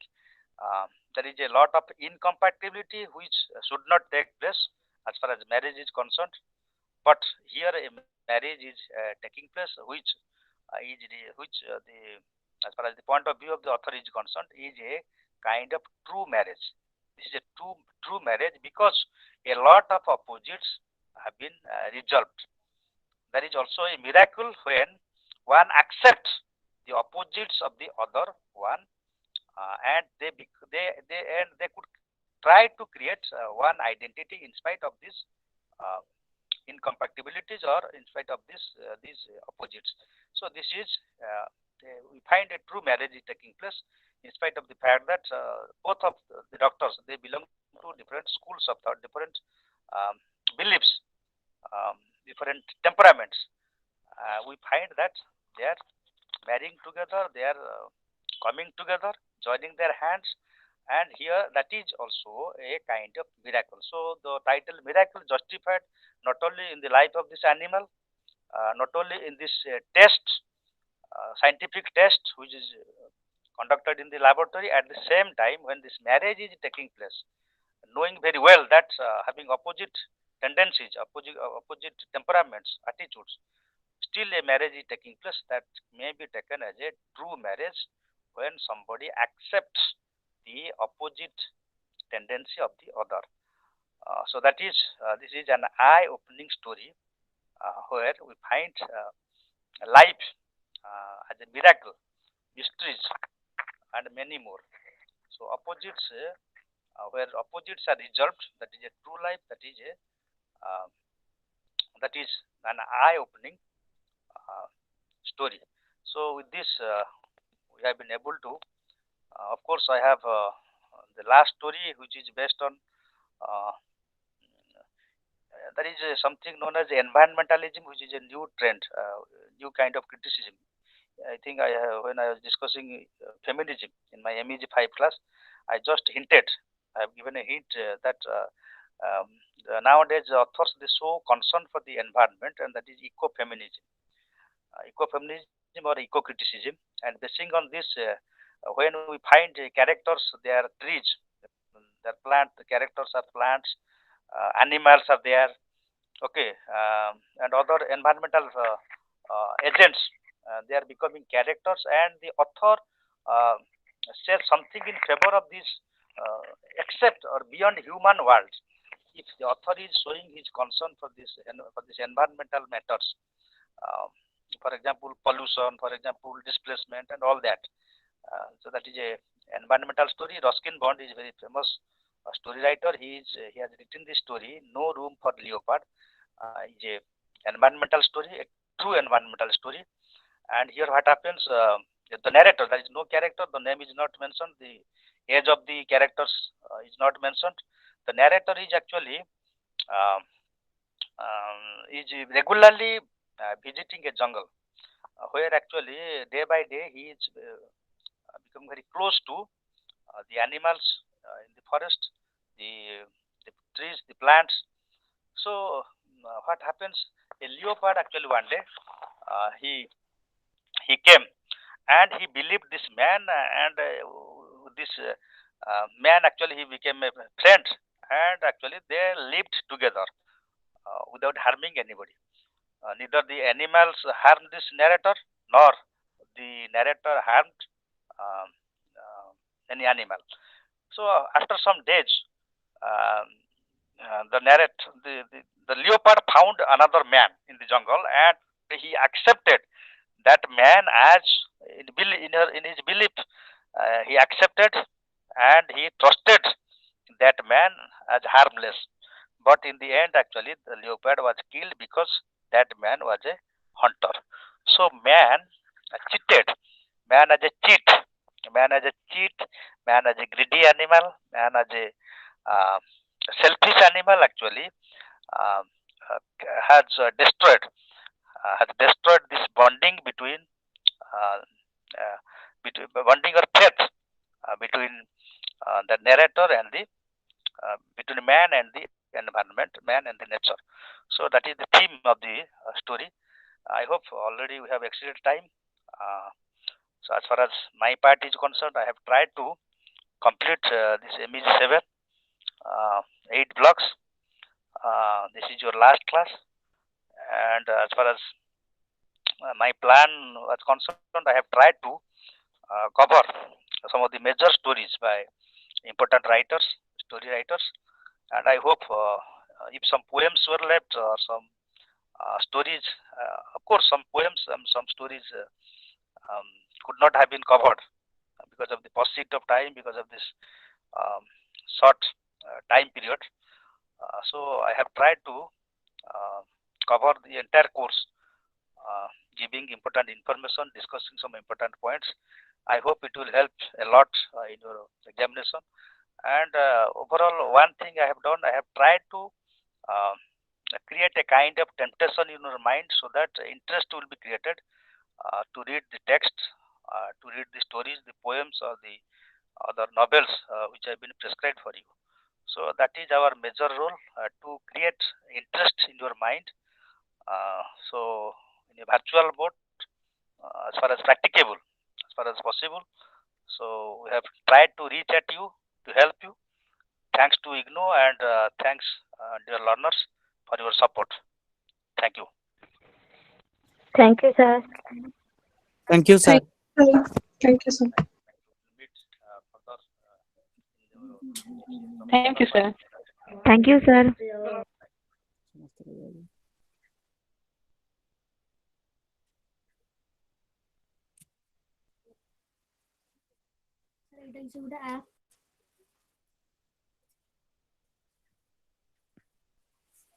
There is a lot of incompatibility which should not take place as far as marriage is concerned. But here a marriage is taking place, which as far as the point of view of the author is concerned, is a kind of true marriage. This is a true marriage because a lot of opposites have been resolved. There is also a miracle when one accepts the opposites of the other one, and they could try to create one identity in spite of this uh, incompatibilities, or in spite of these opposites. So this is we find a true marriage is taking place in spite of the fact that both of the doctors, they belong to different schools of thought, different um, beliefs, um, different temperaments. We find that they are marrying together, they are coming together, joining their hands, and here that is also a kind of miracle. So the title miracle justified not only in the life of this animal, not only in this test, scientific test which is conducted in the laboratory, at the same time when this marriage is taking place, knowing very well that having opposite tendencies, opposite temperaments, attitudes, still a marriage is taking place, that may be taken as a true marriage when somebody accepts the opposite tendency of the other. So that is this is an eye-opening story where we find life as a miracle, mysteries, and many more. So opposites, where opposites are resolved, that is a true life. Uh, that is an eye-opening uh, story. So with this, we have been able to. Of course, I have the last story, which is based on. Uh, there is something known as environmentalism, which is a new trend, new kind of criticism. I think when I was discussing feminism in my MEG-5 class, I just hinted. I have given a hint that nowadays authors, they show concern for the environment, and that is ecofeminism or eco-criticism. And basing on this, when we find characters, they are trees, they are plants. The characters are plants, animals are there. Okay, and other environmental agents, they are becoming characters, and the author uh, says something in favor of this, uh, except or beyond human world. If the author is showing his concern for this environmental matters, uh, for example pollution, for example displacement, and all that. So that is a environmental story. Ruskin Bond is very famous story writer. He has written this story, No Room for Leopard. Is a environmental story, a true environmental story. And here what happens? The narrator, there is no character, the name is not mentioned, the age of the characters is not mentioned. The narrator is actually um, is regularly visiting a jungle where actually day by day he is become very close to the animals in the forest, the, the trees, the plants. So what happens? A leopard actually one day he came and he believed this man and this man actually he became a friend and actually they lived together without harming anybody. Neither the animals harmed this narrator nor the narrator harmed um, uh, any animal. So after some days, um, the narrate the leopard found another man in the jungle and he accepted that man as in his belief he accepted and he trusted that man as harmless. But in the end, actually, the leopard was killed because that man was a hunter. So man cheated, man as a cheat, man as a cheat, man as a greedy animal, man as a uh, selfish animal actually um, uh, has destroyed this bonding uh, between bonding or faith between the narrator and the between man and the environment, man and the nature. So that is the theme of the story. I hope already we have exceeded time. Uh, so as far as my part is concerned, I have tried to complete this MEG-7, 8 blocks. This is your last class, and as far as my plan was concerned, I have tried to cover some of the major stories by important writers, story writers, and I hope if some poems were left or some stories, of course, some poems, some stories um, could not have been covered because of the paucity of time, because of this um, short time period. So I have tried to uh, cover the entire course, giving important information, discussing some important points. I hope it will help a lot in your examination. And overall, one thing I have done, I have tried to uh, create a kind of temptation in your mind so that interest will be created to read the text, to read the stories, the poems, or the other novels which have been prescribed for you. So that is our major role to create interest in your mind. So in a virtual mode, as far as practicable, as far as possible. So we have tried to reach at you to help you. Thanks to IGNO and thanks, dear learners, for your support. Thank you. Thank you, sir. Thank you, sir. Thank you. Thank you so much. Meet further in your some Thank you, other sir. Thank you, sir.